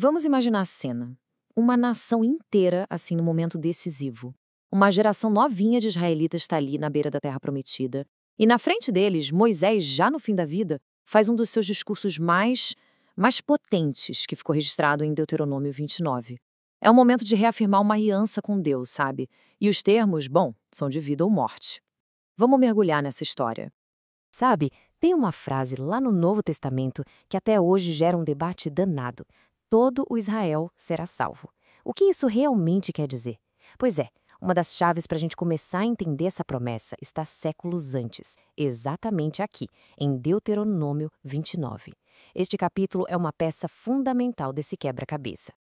Vamos imaginar a cena. Uma nação inteira, assim, no momento decisivo. Uma geração novinha de israelitas está ali na beira da Terra Prometida. E na frente deles, Moisés, já no fim da vida, faz um dos seus discursos mais potentes, que ficou registrado em Deuteronômio 29. É um momento de reafirmar uma aliança com Deus, sabe? E os termos, bom, são de vida ou morte. Vamos mergulhar nessa história. Sabe, tem uma frase lá no Novo Testamento que até hoje gera um debate danado. Todo o Israel será salvo. O que isso realmente quer dizer? Pois é, uma das chaves para a gente começar a entender essa promessa está séculos antes, exatamente aqui, em Deuteronômio 29. Este capítulo é uma peça fundamental desse quebra-cabeça.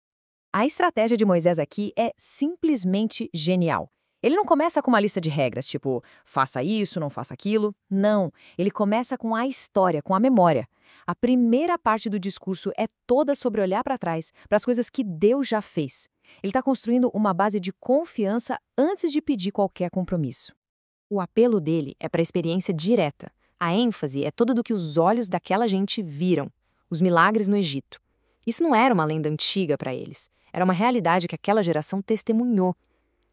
A estratégia de Moisés aqui é simplesmente genial. Ele não começa com uma lista de regras, tipo, faça isso, não faça aquilo. Não, ele começa com a história, com a memória. A primeira parte do discurso é toda sobre olhar para trás, para as coisas que Deus já fez. Ele está construindo uma base de confiança antes de pedir qualquer compromisso. O apelo dele é para a experiência direta. A ênfase é toda do que os olhos daquela gente viram, os milagres no Egito. Isso não era uma lenda antiga para eles, era uma realidade que aquela geração testemunhou.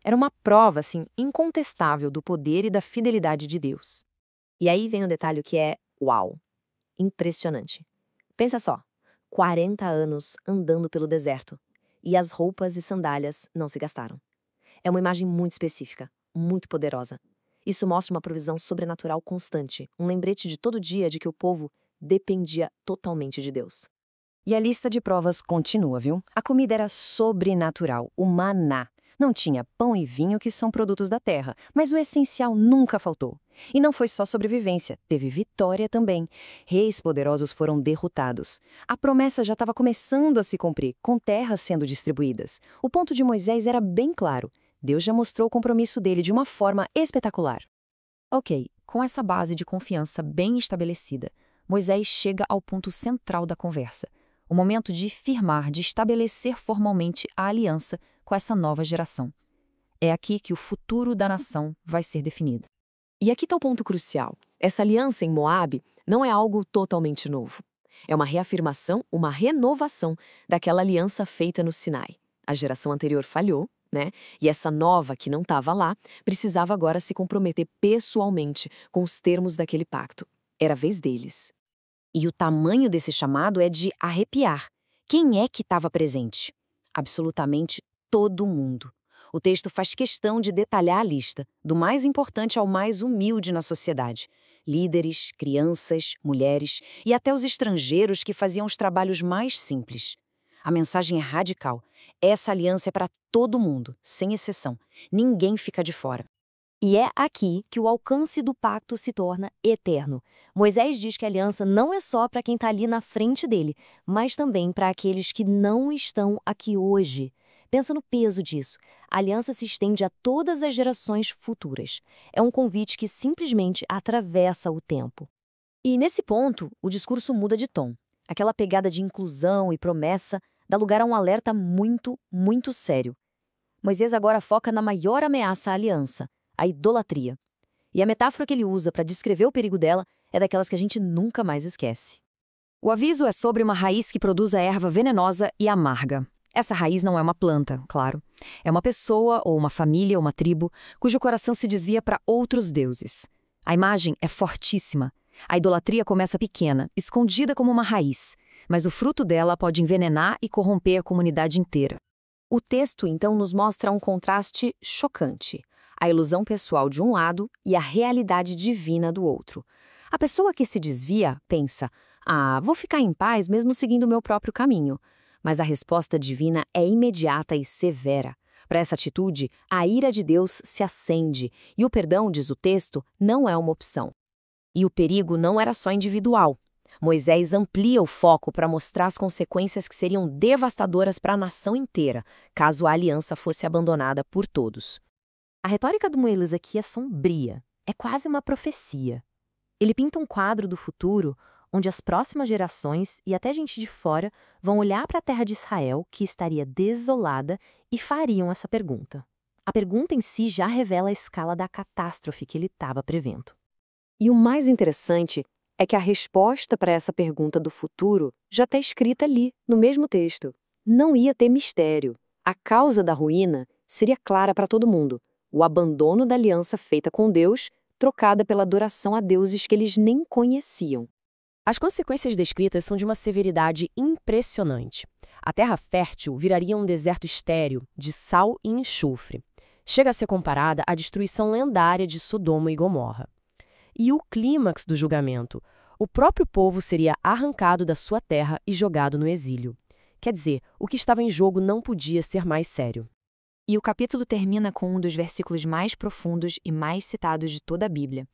Era uma prova, assim, incontestável do poder e da fidelidade de Deus. E aí vem um detalhe que é, uau, impressionante. Pensa só, 40 anos andando pelo deserto, e as roupas e sandálias não se gastaram. É uma imagem muito específica, muito poderosa. Isso mostra uma provisão sobrenatural constante, um lembrete de todo dia de que o povo dependia totalmente de Deus. E a lista de provas continua, viu? A comida era sobrenatural, o maná. Não tinha pão e vinho, que são produtos da terra, mas o essencial nunca faltou. E não foi só sobrevivência, teve vitória também. Reis poderosos foram derrotados. A promessa já estava começando a se cumprir, com terras sendo distribuídas. O ponto de Moisés era bem claro. Deus já mostrou o compromisso dele de uma forma espetacular. Ok, com essa base de confiança bem estabelecida, Moisés chega ao ponto central da conversa. O momento de firmar, de estabelecer formalmente a aliança com essa nova geração. É aqui que o futuro da nação vai ser definido. E aqui está o ponto crucial. Essa aliança em Moabe não é algo totalmente novo. É uma reafirmação, uma renovação daquela aliança feita no Sinai. A geração anterior falhou, né? E essa nova, que não estava lá, precisava agora se comprometer pessoalmente com os termos daquele pacto. Era a vez deles. E o tamanho desse chamado é de arrepiar. Quem é que estava presente? Absolutamente todo mundo. O texto faz questão de detalhar a lista, do mais importante ao mais humilde na sociedade. Líderes, crianças, mulheres e até os estrangeiros que faziam os trabalhos mais simples. A mensagem é radical. Essa aliança é para todo mundo, sem exceção. Ninguém fica de fora. E é aqui que o alcance do pacto se torna eterno. Moisés diz que a aliança não é só para quem está ali na frente dele, mas também para aqueles que não estão aqui hoje. Pensa no peso disso. A aliança se estende a todas as gerações futuras. É um convite que simplesmente atravessa o tempo. E nesse ponto, o discurso muda de tom. Aquela pegada de inclusão e promessa dá lugar a um alerta muito, muito sério. Moisés agora foca na maior ameaça à aliança, a idolatria. E a metáfora que ele usa para descrever o perigo dela é daquelas que a gente nunca mais esquece. O aviso é sobre uma raiz que produz a erva venenosa e amarga. Essa raiz não é uma planta, claro. É uma pessoa, ou uma família, ou uma tribo, cujo coração se desvia para outros deuses. A imagem é fortíssima. A idolatria começa pequena, escondida como uma raiz, mas o fruto dela pode envenenar e corromper a comunidade inteira. O texto, então, nos mostra um contraste chocante. A ilusão pessoal de um lado e a realidade divina do outro. A pessoa que se desvia pensa, vou ficar em paz mesmo seguindo o meu próprio caminho. Mas a resposta divina é imediata e severa. Para essa atitude, a ira de Deus se acende, e o perdão, diz o texto, não é uma opção. E o perigo não era só individual. Moisés amplia o foco para mostrar as consequências que seriam devastadoras para a nação inteira, caso a aliança fosse abandonada por todos. A retórica do Moisés aqui é sombria, é quase uma profecia. Ele pinta um quadro do futuro onde as próximas gerações e até gente de fora vão olhar para a terra de Israel, que estaria desolada, e fariam essa pergunta. A pergunta em si já revela a escala da catástrofe que ele estava prevendo. E o mais interessante é que a resposta para essa pergunta do futuro já está escrita ali, no mesmo texto. Não ia ter mistério. A causa da ruína seria clara para todo mundo: o abandono da aliança feita com Deus, trocada pela adoração a deuses que eles nem conheciam. As consequências descritas são de uma severidade impressionante. A terra fértil viraria um deserto estéril, de sal e enxofre. Chega a ser comparada à destruição lendária de Sodoma e Gomorra. E o clímax do julgamento: o próprio povo seria arrancado da sua terra e jogado no exílio. Quer dizer, o que estava em jogo não podia ser mais sério. E o capítulo termina com um dos versículos mais profundos e mais citados de toda a Bíblia.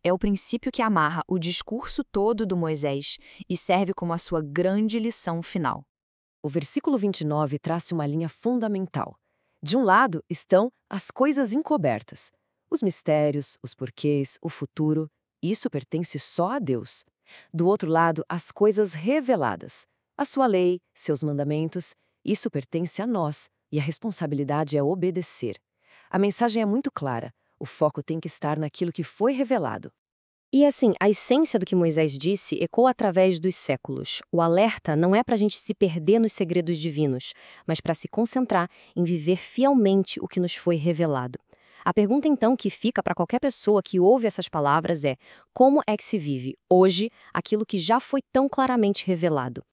É o princípio que amarra o discurso todo do Moisés e serve como a sua grande lição final. O versículo 29 traça uma linha fundamental. De um lado estão as coisas encobertas, os mistérios, os porquês, o futuro. Isso pertence só a Deus. Do outro lado, as coisas reveladas, a sua lei, seus mandamentos. Isso pertence a nós e a responsabilidade é obedecer. A mensagem é muito clara. O foco tem que estar naquilo que foi revelado. E assim, a essência do que Moisés disse ecoa através dos séculos. O alerta não é para a gente se perder nos segredos divinos, mas para se concentrar em viver fielmente o que nos foi revelado. A pergunta então que fica para qualquer pessoa que ouve essas palavras é: como é que se vive hoje aquilo que já foi tão claramente revelado?